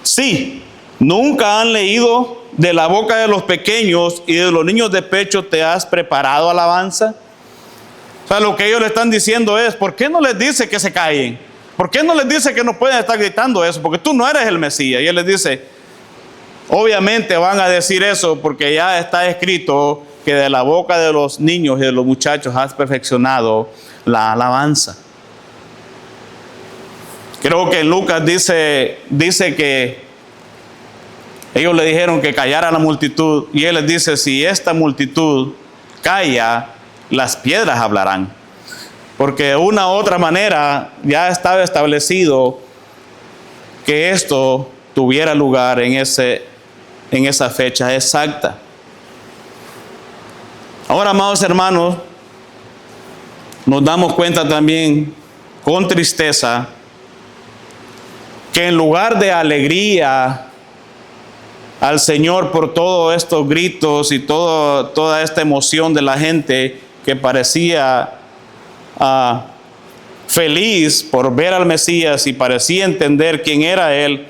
sí, nunca han leído: de la boca de los pequeños y de los niños de pecho te has preparado alabanza. O sea, lo que ellos le están diciendo es: ¿por qué no les dice que se callen? ¿Por qué no les dice que no pueden estar gritando eso? Porque tú no eres el Mesías. Y Él les dice: obviamente van a decir eso porque ya está escrito que de la boca de los niños y de los muchachos has perfeccionado la alabanza. Creo que Lucas dice que ellos le dijeron que callara la multitud, y Él les dice: si esta multitud calla, las piedras hablarán. Porque de una u otra manera ya estaba establecido que esto tuviera lugar en esa fecha exacta. Ahora, amados hermanos, nos damos cuenta también con tristeza que en lugar de alegría al Señor por todos estos gritos y toda esta emoción de la gente que parecía feliz por ver al Mesías y parecía entender quién era Él,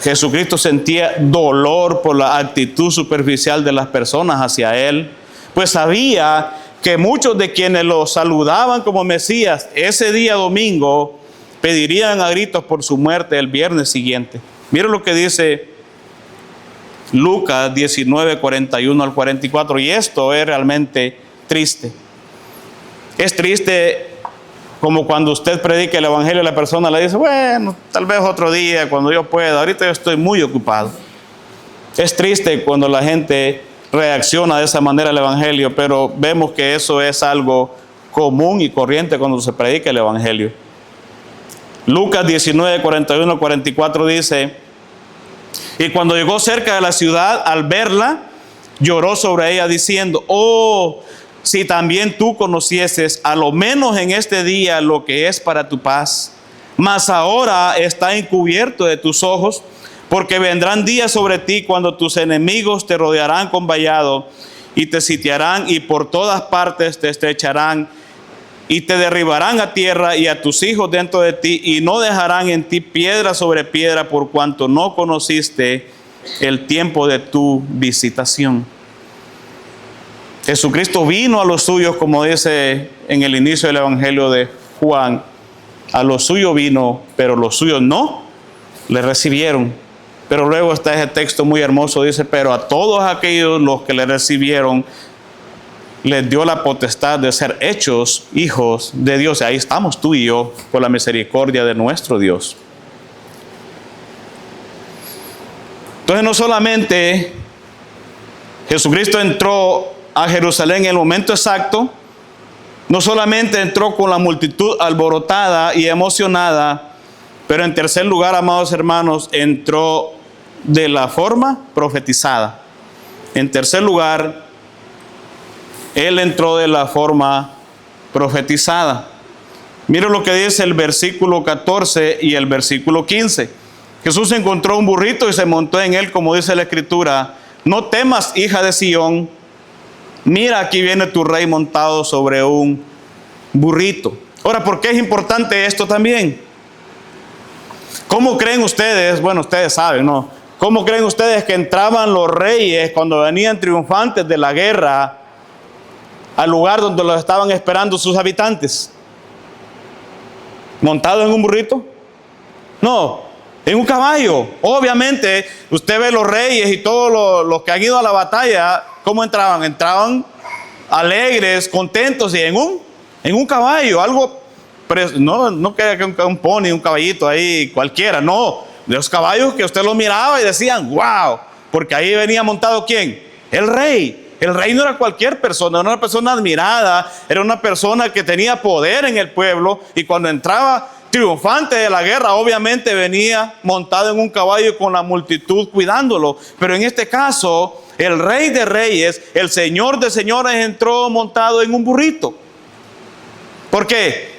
Jesucristo sentía dolor por la actitud superficial de las personas hacia Él, pues sabía que muchos de quienes lo saludaban como Mesías ese día domingo pedirían a gritos por su muerte el viernes siguiente. Miren lo que dice Lucas 19, 41 al 44, y esto es realmente triste. Es triste como cuando usted predica el evangelio y la persona le dice, bueno, tal vez otro día, cuando yo pueda, ahorita yo estoy muy ocupado. Es triste cuando la gente reacciona de esa manera al evangelio, pero vemos que eso es algo común y corriente cuando se predica el evangelio. Lucas 19, 41 al 44 dice, y cuando llegó cerca de la ciudad, al verla, lloró sobre ella diciendo, oh, si también tú conocieses, a lo menos en este día, lo que es para tu paz, mas ahora está encubierto de tus ojos, porque vendrán días sobre ti cuando tus enemigos te rodearán con vallado y te sitiarán y por todas partes te estrecharán y te derribarán a tierra y a tus hijos dentro de ti y no dejarán en ti piedra sobre piedra por cuanto no conociste el tiempo de tu visitación. Jesucristo vino a los suyos, como dice en el inicio del Evangelio de Juan, a los suyos vino, pero los suyos no le recibieron. Pero luego está ese texto muy hermoso, dice, pero a todos aquellos los que le recibieron, les dio la potestad de ser hechos hijos de Dios. Y ahí estamos tú y yo, por la misericordia de nuestro Dios. Entonces no solamente Jesucristo entró a Jerusalén en el momento exacto, no solamente entró con la multitud alborotada y emocionada, pero en tercer lugar, amados hermanos, entró de la forma profetizada. En tercer lugar, Él entró de la forma profetizada. Miren lo que dice el versículo 14 y el versículo 15. Jesús encontró un burrito y se montó en él, como dice la Escritura. No temas, hija de Sión. Mira, aquí viene tu rey montado sobre un burrito. Ahora, ¿por qué es importante esto también? ¿Cómo creen ustedes? Bueno, ustedes saben, ¿no? ¿Cómo creen ustedes que entraban los reyes cuando venían triunfantes de la guerra al lugar donde los estaban esperando sus habitantes? ¿Montados en un burrito? No, en un caballo. Obviamente, usted ve los reyes y todos los que han ido a la batalla, ¿cómo entraban? Entraban alegres, contentos y en un caballo, algo, no que un pony, un caballito ahí cualquiera, no, de los caballos que usted los miraba y decían, wow, porque ahí venía montado ¿quién? El rey. El rey no era cualquier persona, era una persona admirada, era una persona que tenía poder en el pueblo y cuando entraba triunfante de la guerra, obviamente venía montado en un caballo con la multitud cuidándolo, pero en este caso, el rey de reyes, el señor de señores entró montado en un burrito. ¿Por qué?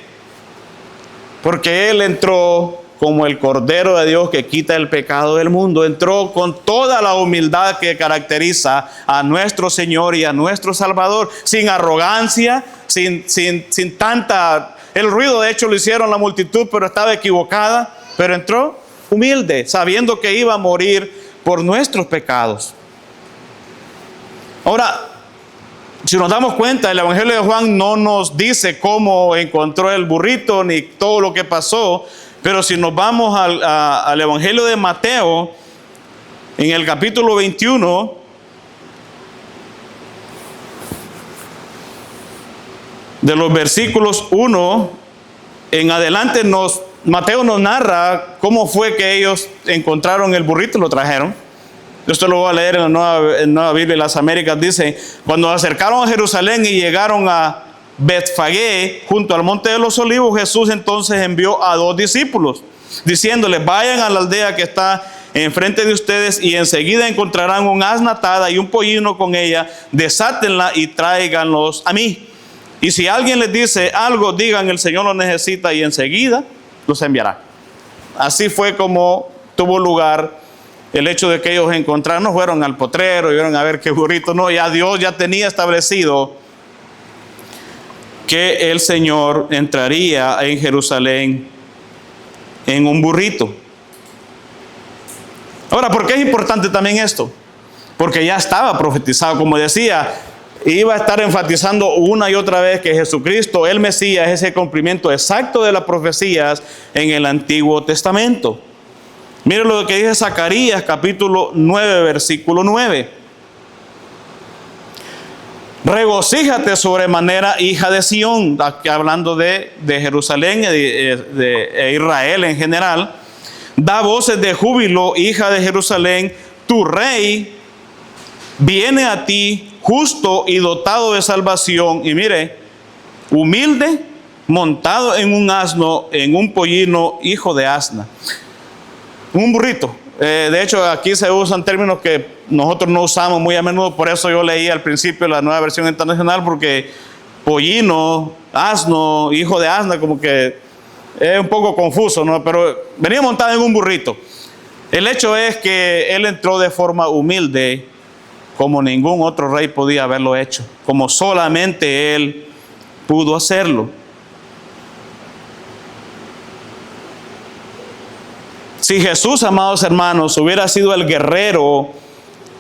Porque Él entró como el Cordero de Dios que quita el pecado del mundo. Entró con toda la humildad que caracteriza a nuestro Señor y a nuestro Salvador, sin arrogancia, sin tanta... El ruido de hecho lo hicieron la multitud, pero estaba equivocada. Pero entró humilde, sabiendo que iba a morir por nuestros pecados. Ahora, si nos damos cuenta, el Evangelio de Juan no nos dice cómo encontró el burrito ni todo lo que pasó, pero si nos vamos al Evangelio de Mateo, en el capítulo 21, de los versículos 1 en adelante, Mateo nos narra cómo fue que ellos encontraron el burrito y lo trajeron. Esto lo voy a leer en la Nueva Biblia de las Américas. Dice, cuando se acercaron a Jerusalén y llegaron a Betfagé, junto al monte de los olivos, Jesús entonces envió a 2 discípulos diciéndole: vayan a la aldea que está enfrente de ustedes y enseguida encontrarán un asna atada y un pollino con ella, desátenla y tráiganlos a mí. Y si alguien les dice algo, digan: el Señor lo necesita, y enseguida los enviará. Así fue como tuvo lugar el hecho de que ellos encontraron. No fueron al potrero y vieron a ver qué burrito, no, ya Dios ya tenía establecido que el Señor entraría en Jerusalén en un burrito. Ahora, ¿por qué es importante también esto? Porque ya estaba profetizado, como decía, iba a estar enfatizando una y otra vez que Jesucristo, el Mesías, es el cumplimiento exacto de las profecías en el Antiguo Testamento. Miren lo que dice Zacarías capítulo 9, versículo 9. Regocíjate sobremanera, hija de Sión, aquí hablando de Jerusalén, de Israel en general. Da voces de júbilo, hija de Jerusalén, tu rey viene a ti, justo y dotado de salvación. Y mire, humilde, montado en un asno, en un pollino, hijo de asna. Un burrito. De hecho, aquí se usan términos que nosotros no usamos muy a menudo. Por eso yo leí al principio la Nueva Versión Internacional, porque pollino, asno, hijo de asna, como que es un poco confuso, ¿no? Pero venía montado en un burrito. El hecho es que él entró de forma humilde, como ningún otro rey podía haberlo hecho, como solamente él pudo hacerlo. Si Jesús, amados hermanos, hubiera sido el guerrero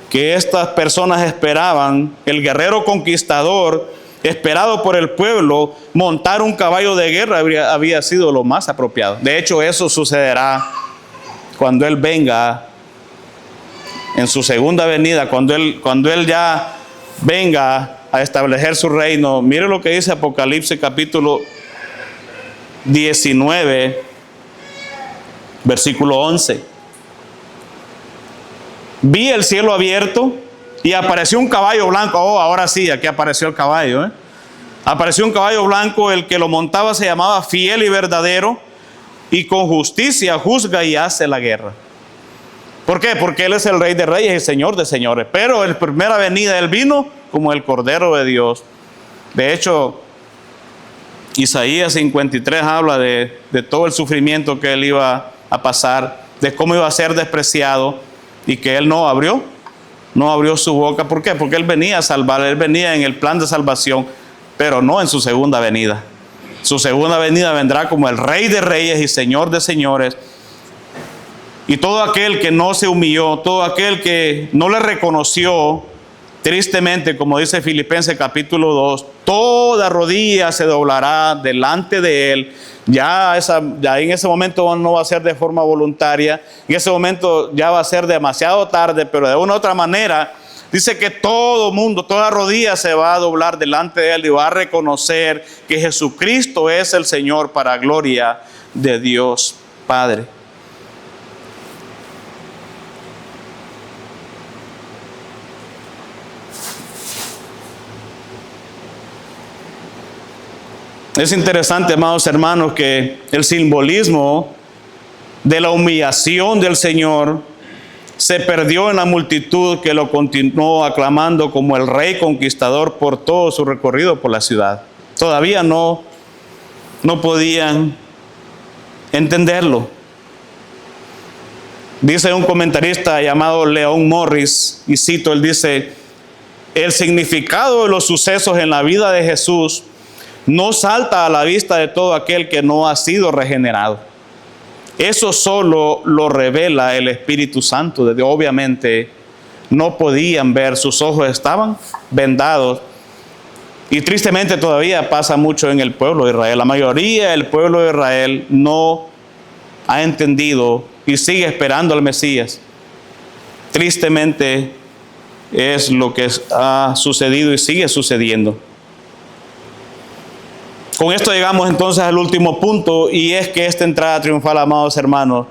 que estas personas esperaban, el guerrero conquistador esperado por el pueblo, montar un caballo de guerra había sido lo más apropiado. De hecho, eso sucederá cuando Él venga en su segunda venida, cuando él ya venga a establecer su reino. Mire lo que dice Apocalipsis capítulo 19, versículo 11. Vi el cielo abierto y apareció un caballo blanco. Oh, ahora sí, aquí apareció el caballo, Apareció un caballo blanco, el que lo montaba se llamaba Fiel y Verdadero, y con justicia juzga y hace la guerra. ¿Por qué? Porque Él es el Rey de Reyes y Señor de Señores. Pero en la primera venida Él vino como el Cordero de Dios. De hecho, Isaías 53 habla de todo el sufrimiento que Él iba a pasar, de cómo iba a ser despreciado, y que Él no abrió su boca. ¿Por qué? Porque Él venía a salvar, Él venía en el plan de salvación, pero no en su segunda venida. Su segunda venida vendrá como el Rey de Reyes y Señor de Señores. Y todo aquel que no se humilló, todo aquel que no le reconoció, tristemente, como dice Filipenses capítulo 2, toda rodilla se doblará delante de Él. Ya en ese momento no va a ser de forma voluntaria, en ese momento ya va a ser demasiado tarde, pero de una u otra manera dice que todo mundo, toda rodilla se va a doblar delante de Él y va a reconocer que Jesucristo es el Señor, para gloria de Dios Padre. Es interesante, amados hermanos, que el simbolismo de la humillación del Señor se perdió en la multitud que lo continuó aclamando como el Rey conquistador por todo su recorrido por la ciudad. Todavía no podían entenderlo. Dice un comentarista llamado Leon Morris, y cito, él dice: el significado de los sucesos en la vida de Jesús no salta a la vista de todo aquel que no ha sido regenerado. Eso solo lo revela el Espíritu Santo de Dios. Obviamente no podían ver, sus ojos estaban vendados. Y tristemente todavía pasa mucho en el pueblo de Israel. La mayoría del pueblo de Israel no ha entendido y sigue esperando al Mesías. Tristemente es lo que ha sucedido y sigue sucediendo. Con esto llegamos entonces al último punto, y es que esta entrada triunfal, amados hermanos,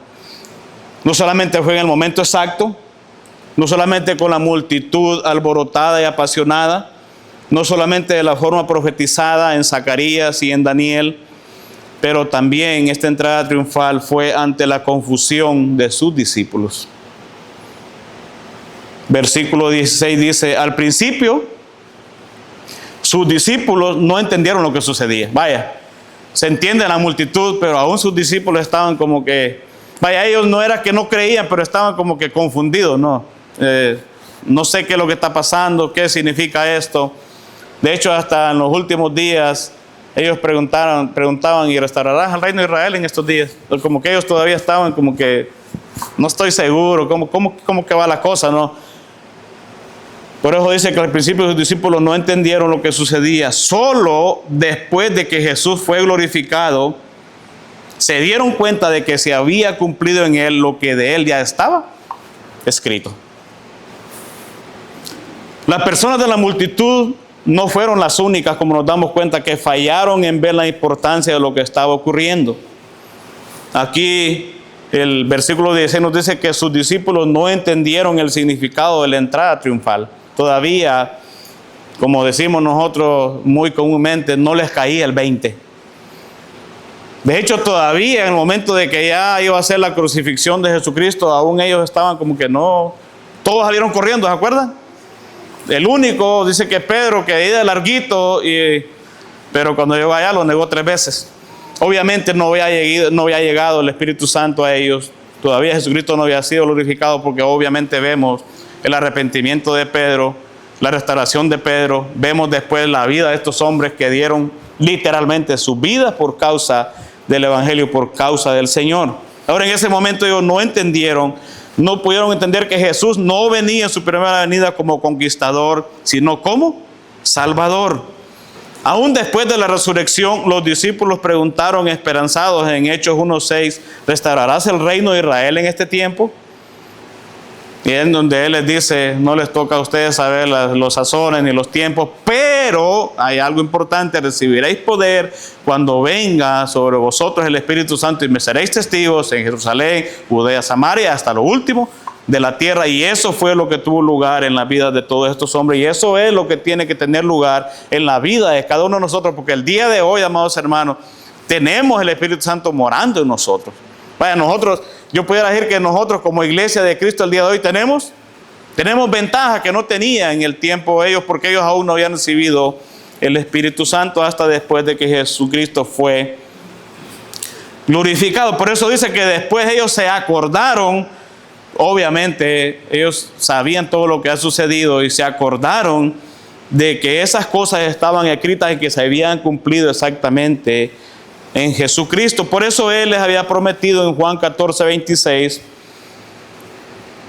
no solamente fue en el momento exacto, no solamente con la multitud alborotada y apasionada, no solamente de la forma profetizada en Zacarías y en Daniel, pero también esta entrada triunfal fue ante la confusión de sus discípulos. Versículo 16 dice, al principio sus discípulos no entendieron lo que sucedía. Vaya, se entiende la multitud, pero aún sus discípulos estaban como que, vaya, ellos no era que no creían, pero estaban como que confundidos, ¿no? No sé qué es lo que está pasando, qué significa esto. De hecho, hasta en los últimos días, ellos preguntaban, ¿y restaurarás al reino de Israel en estos días? Como que ellos todavía estaban como que, no estoy seguro, ¿cómo que va la cosa, no? Por eso dice que al principio sus discípulos no entendieron lo que sucedía. Solo después de que Jesús fue glorificado, se dieron cuenta de que se había cumplido en él lo que de él ya estaba escrito. Las personas de la multitud no fueron las únicas, como nos damos cuenta, que fallaron en ver la importancia de lo que estaba ocurriendo. Aquí el versículo 16 nos dice que sus discípulos no entendieron el significado de la entrada triunfal. Todavía, como decimos nosotros muy comúnmente, no les caía el 20. De hecho, todavía en el momento de que ya iba a ser la crucifixión de Jesucristo, aún ellos estaban como que no, todos salieron corriendo, ¿se acuerdan? El único, dice que Pedro, que ahí de larguito, pero cuando llegó allá lo negó 3 veces. Obviamente no había llegado el Espíritu Santo a ellos. Todavía Jesucristo no había sido glorificado, porque obviamente vemos el arrepentimiento de Pedro, la restauración de Pedro. Vemos después la vida de estos hombres que dieron literalmente sus vidas por causa del Evangelio, por causa del Señor. Ahora, en ese momento ellos no entendieron, no pudieron entender que Jesús no venía en su primera venida como conquistador, sino como Salvador. Aún después de la resurrección, los discípulos preguntaron esperanzados en Hechos 1:6, ¿restaurarás el reino de Israel en este tiempo? Y en donde Él les dice, no les toca a ustedes saber los sazones ni los tiempos, pero hay algo importante: recibiréis poder cuando venga sobre vosotros el Espíritu Santo, y me seréis testigos en Jerusalén, Judea, Samaria, hasta lo último de la tierra. Y eso fue lo que tuvo lugar en la vida de todos estos hombres, y eso es lo que tiene que tener lugar en la vida de cada uno de nosotros, porque el día de hoy, amados hermanos, tenemos el Espíritu Santo morando en nosotros. Vaya, yo pudiera decir que nosotros como iglesia de Cristo el día de hoy tenemos ventaja que no tenía en el tiempo ellos, porque ellos aún no habían recibido el Espíritu Santo hasta después de que Jesucristo fue glorificado. Por eso dice que después ellos se acordaron. Obviamente ellos sabían todo lo que ha sucedido y se acordaron de que esas cosas estaban escritas y que se habían cumplido exactamente en Jesucristo. Por eso Él les había prometido en Juan 14:26,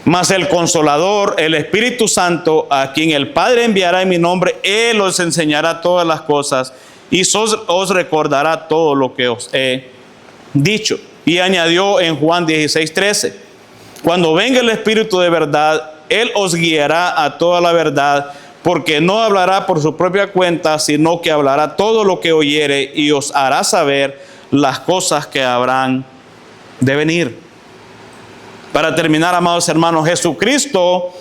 mas el Consolador, el Espíritu Santo, a quien el Padre enviará en mi nombre, Él os enseñará todas las cosas y os recordará todo lo que os he dicho. Y añadió en Juan 16:13, cuando venga el Espíritu de verdad, Él os guiará a toda la verdad, porque no hablará por su propia cuenta, sino que hablará todo lo que oyere y os hará saber las cosas que habrán de venir. Para terminar, amados hermanos, Jesucristo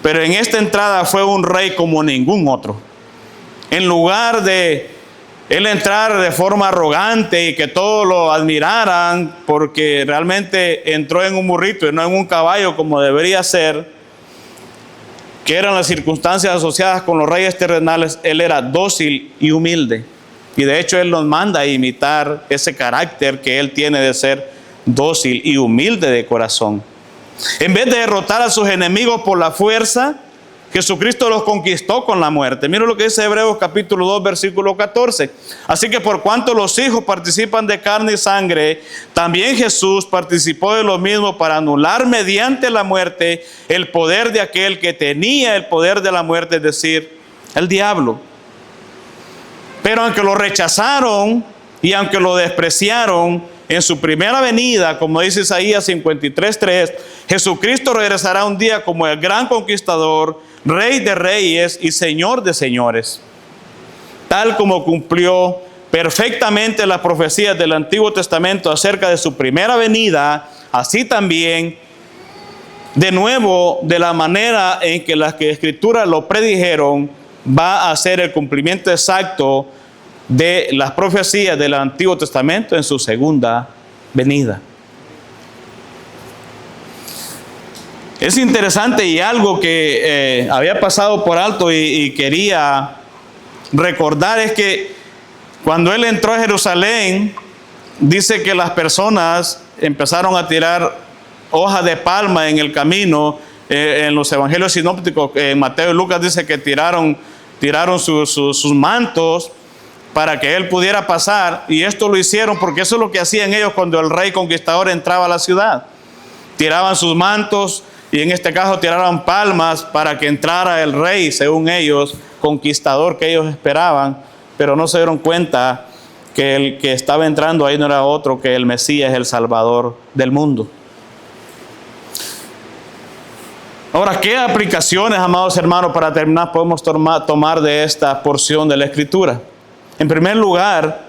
pero en esta entrada fue un rey como ningún otro. En lugar de Él entrar de forma arrogante y que todos lo admiraran, porque realmente entró en un burrito y no en un caballo como debería ser, que eran las circunstancias asociadas con los reyes terrenales, Él era dócil y humilde. Y de hecho Él nos manda a imitar ese carácter que Él tiene de ser dócil y humilde de corazón. En vez de derrotar a sus enemigos por la fuerza, Jesucristo los conquistó con la muerte. Mira lo que dice Hebreos capítulo 2, versículo 14. Así que por cuanto los hijos participan de carne y sangre, también Jesús participó de lo mismo para anular mediante la muerte el poder de aquel que tenía el poder de la muerte, es decir, el diablo. Pero aunque lo rechazaron y aunque lo despreciaron, en su primera venida, como dice Isaías 53:3, Jesucristo regresará un día como el gran conquistador, Rey de reyes y Señor de señores. Tal como cumplió perfectamente las profecías del Antiguo Testamento acerca de su primera venida, así también, de nuevo, de la manera en que las Escrituras lo predijeron, va a ser el cumplimiento exacto de las profecías del Antiguo Testamento en su segunda venida. Es interesante y algo que había pasado por alto y quería recordar es que cuando él entró a Jerusalén, dice que las personas empezaron a tirar hojas de palma en el camino. En los evangelios sinópticos, en Mateo y Lucas dice que tiraron sus mantos para que él pudiera pasar, y esto lo hicieron porque eso es lo que hacían ellos cuando el rey conquistador entraba a la ciudad. Tiraban sus mantos y en este caso tiraron palmas para que entrara el rey, según ellos, conquistador que ellos esperaban, pero no se dieron cuenta que el que estaba entrando ahí no era otro que el Mesías, el Salvador del mundo. Ahora, ¿qué aplicaciones, amados hermanos, para terminar, podemos tomar de esta porción de la Escritura? En primer lugar,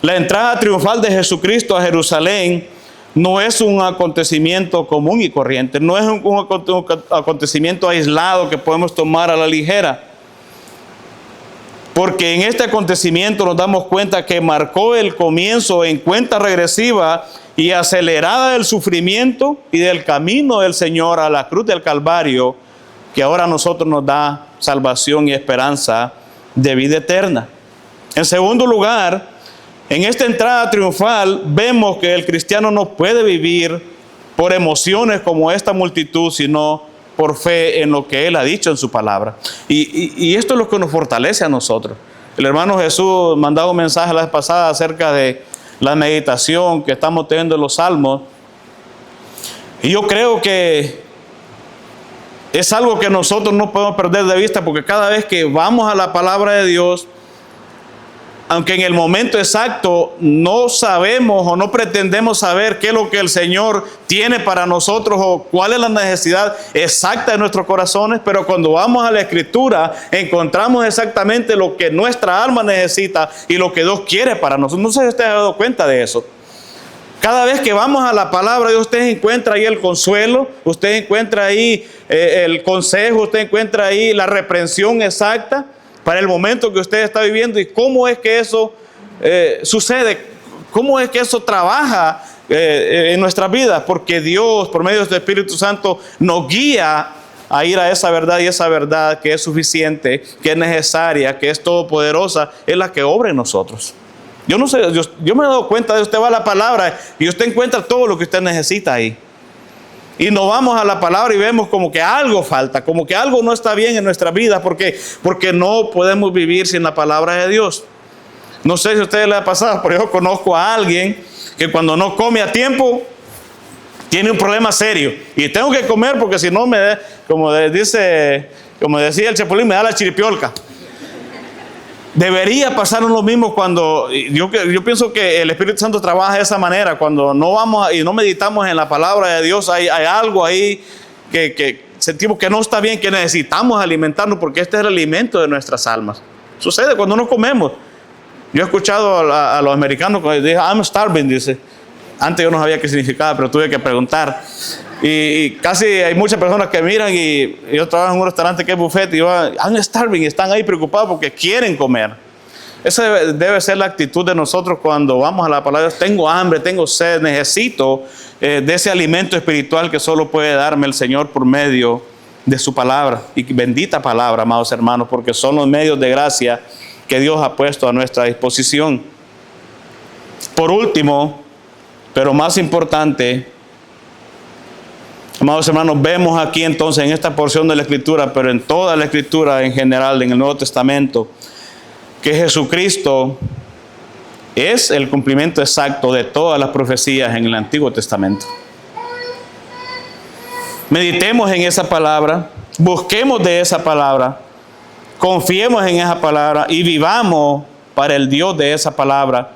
la entrada triunfal de Jesucristo a Jerusalén no es un acontecimiento común y corriente, no es un acontecimiento aislado que podemos tomar a la ligera. Porque en este acontecimiento nos damos cuenta que marcó el comienzo en cuenta regresiva y acelerada del sufrimiento y del camino del Señor a la cruz del Calvario, que ahora a nosotros nos da salvación y esperanza de vida eterna. En segundo lugar, en esta entrada triunfal vemos que el cristiano no puede vivir por emociones como esta multitud, sino por fe en lo que Él ha dicho en su palabra. Y esto es lo que nos fortalece a nosotros. El hermano Jesús mandaba un mensaje la vez pasada acerca de la meditación que estamos teniendo en los salmos. Y yo creo que es algo que nosotros no podemos perder de vista, porque cada vez que vamos a la palabra de Dios, aunque en el momento exacto no sabemos o no pretendemos saber qué es lo que el Señor tiene para nosotros o cuál es la necesidad exacta de nuestros corazones, pero cuando vamos a la Escritura encontramos exactamente lo que nuestra alma necesita y lo que Dios quiere para nosotros. No sé si usted ha dado cuenta de eso. Cada vez que vamos a la palabra de Dios, usted encuentra ahí el consuelo, usted encuentra ahí el consejo, usted encuentra ahí la reprensión exacta para el momento que usted está viviendo. ¿Y cómo es que eso sucede? ¿Cómo es que eso trabaja en nuestras vidas? Porque Dios, por medio de su Espíritu Santo, nos guía a ir a esa verdad, y esa verdad que es suficiente, que es necesaria, que es todopoderosa, es la que obra en nosotros. Yo no sé, yo me he dado cuenta de usted va a la palabra y usted encuentra todo lo que usted necesita ahí. Y nos vamos a la palabra y vemos como que algo falta, como que algo no está bien en nuestra vida, porque no podemos vivir sin la palabra de Dios. No sé si a ustedes les ha pasado, pero yo conozco a alguien que cuando no come a tiempo tiene un problema serio. Y tengo que comer porque si no como decía el Chapulín, me da la chiripiolca. Debería pasarnos lo mismo cuando yo pienso que el Espíritu Santo trabaja de esa manera. Cuando no vamos y no meditamos en la palabra de Dios, hay algo ahí que sentimos que no está bien, que necesitamos alimentarnos, porque este es el alimento de nuestras almas. Sucede cuando no comemos. Yo he escuchado a los americanos que dicen I'm starving, dice. Antes yo no sabía qué significaba, pero tuve que preguntar. Y casi hay muchas personas que miran, y yo trabajo en un restaurante que es buffet y yo, I'm starving, y están ahí preocupados porque quieren comer. Esa debe ser la actitud de nosotros cuando vamos a la palabra. Tengo hambre, tengo sed, necesito de ese alimento espiritual que solo puede darme el Señor por medio de su palabra. Y bendita palabra, amados hermanos, porque son los medios de gracia que Dios ha puesto a nuestra disposición. Por último, pero más importante, amados hermanos, vemos aquí entonces en esta porción de la Escritura, pero en toda la Escritura en general, en el Nuevo Testamento, que Jesucristo es el cumplimiento exacto de todas las profecías en el Antiguo Testamento. Meditemos en esa palabra, busquemos de esa palabra, confiemos en esa palabra y vivamos para el Dios de esa palabra.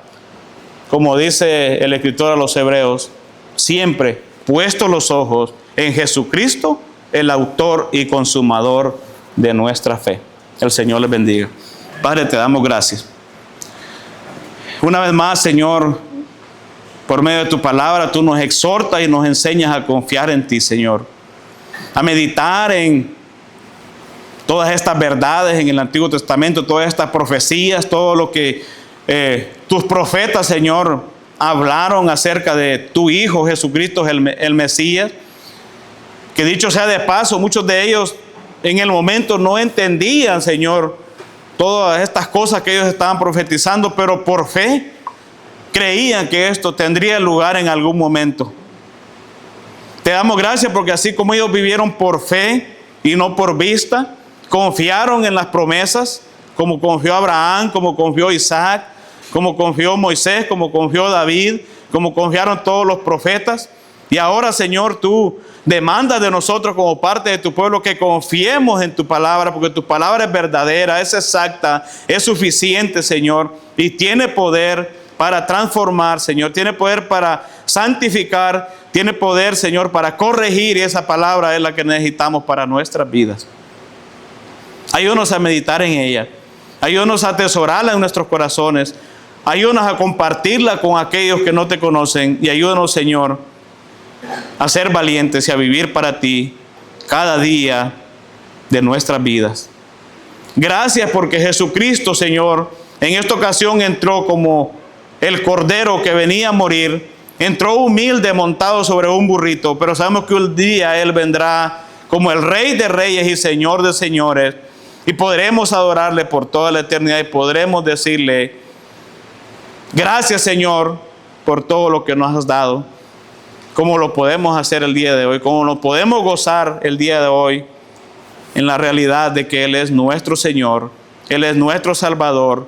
Como dice el escritor a los Hebreos, siempre puestos los ojos en Jesucristo, el autor y consumador de nuestra fe. El Señor les bendiga. Padre, te damos gracias. Una vez más, Señor, por medio de tu palabra, tú nos exhortas y nos enseñas a confiar en ti, Señor. A meditar en todas estas verdades en el Antiguo Testamento, todas estas profecías, todo lo que tus profetas, Señor, hablaron acerca de tu Hijo Jesucristo, el Mesías. Que dicho sea de paso, muchos de ellos en el momento no entendían, Señor, todas estas cosas que ellos estaban profetizando, pero por fe creían que esto tendría lugar en algún momento. Te damos gracias porque así como ellos vivieron por fe y no por vista, confiaron en las promesas, como confió Abraham, como confió Isaac, como confió Moisés, como confió David, como confiaron todos los profetas. Y ahora, Señor, tú demandas de nosotros como parte de tu pueblo que confiemos en tu palabra, porque tu palabra es verdadera, es exacta, es suficiente, Señor, y tiene poder para transformar, Señor, tiene poder para santificar, tiene poder, Señor, para corregir, y esa palabra es la que necesitamos para nuestras vidas. Ayúdanos a meditar en ella, ayúdanos a atesorarla en nuestros corazones, ayúdanos a compartirla con aquellos que no te conocen, y ayúdanos, Señor, a ser valientes y a vivir para ti cada día de nuestras vidas. Gracias porque Jesucristo, Señor, en esta ocasión entró como el cordero que venía a morir, entró humilde montado sobre un burrito, pero sabemos que un día Él vendrá como el Rey de Reyes y Señor de Señores, y podremos adorarle por toda la eternidad y podremos decirle: gracias, Señor, por todo lo que nos has dado. Como lo podemos hacer el día de hoy, como nos podemos gozar el día de hoy en la realidad de que Él es nuestro Señor, Él es nuestro Salvador,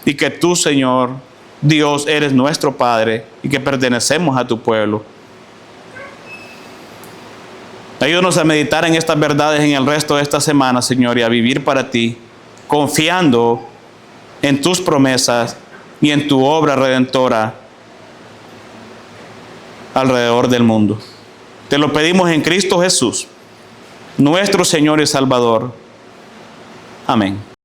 y que tú, Señor, Dios, eres nuestro Padre y que pertenecemos a tu pueblo. Ayúdanos a meditar en estas verdades en el resto de esta semana, Señor, y a vivir para ti, confiando en tus promesas y en tu obra redentora alrededor del mundo. Te lo pedimos en Cristo Jesús, nuestro Señor y Salvador. Amén.